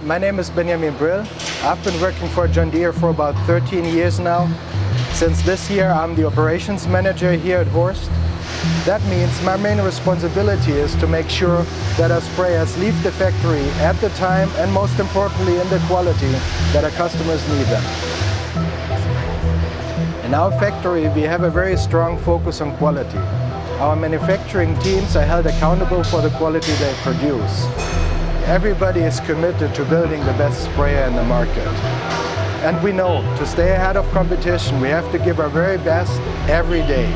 My name is Benjamin Brill. I've been working for John Deere for about 13 years now. Since this year I'm the operations manager here at Horst. That means my main responsibility is to make sure that our sprayers leave the factory at the time and most importantly in the quality that our customers need them. In our factory we have a very strong focus on quality. Our manufacturing teams are held accountable for the quality they produce. Everybody is committed to building the best sprayer in the market. And we know to stay ahead of competition we have to give our very best every day.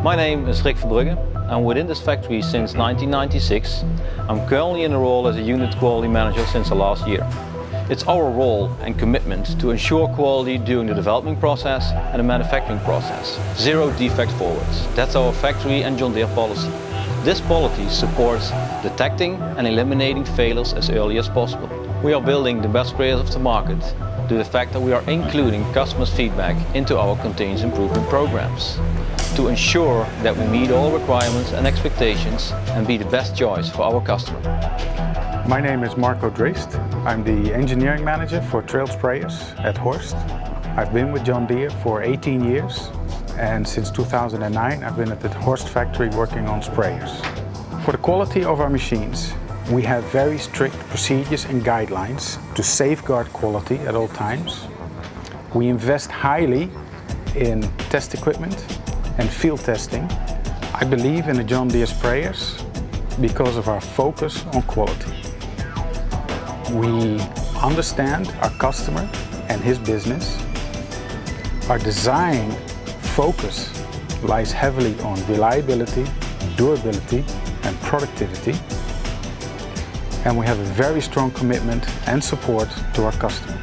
My name is Rick Verbrugge. I'm within this factory since 1996. I'm currently in a role as a unit quality manager since the last year. It's our role and commitment to ensure quality during the development process and the manufacturing process. Zero defect forwards. That's our factory and John Deere policy. This policy supports detecting and eliminating failures as early as possible. We are building the best sprayers of the market due to the fact that we are including customers' feedback into our continuous improvement programs to ensure that we meet all requirements and expectations and be the best choice for our customer. My name is Marco Dreest. I'm the engineering manager for trail sprayers at Horst. I've been with John Deere for 18 years and since 2009 I've been at the Horst factory working on sprayers. For the quality of our machines, we have very strict procedures and guidelines to safeguard quality at all times. We invest highly in test equipment and field testing. I believe in the John Deere sprayers because of our focus on quality. We understand our customer and his business. Our design focus lies heavily on reliability, durability and productivity. And we have a very strong commitment and support to our customer.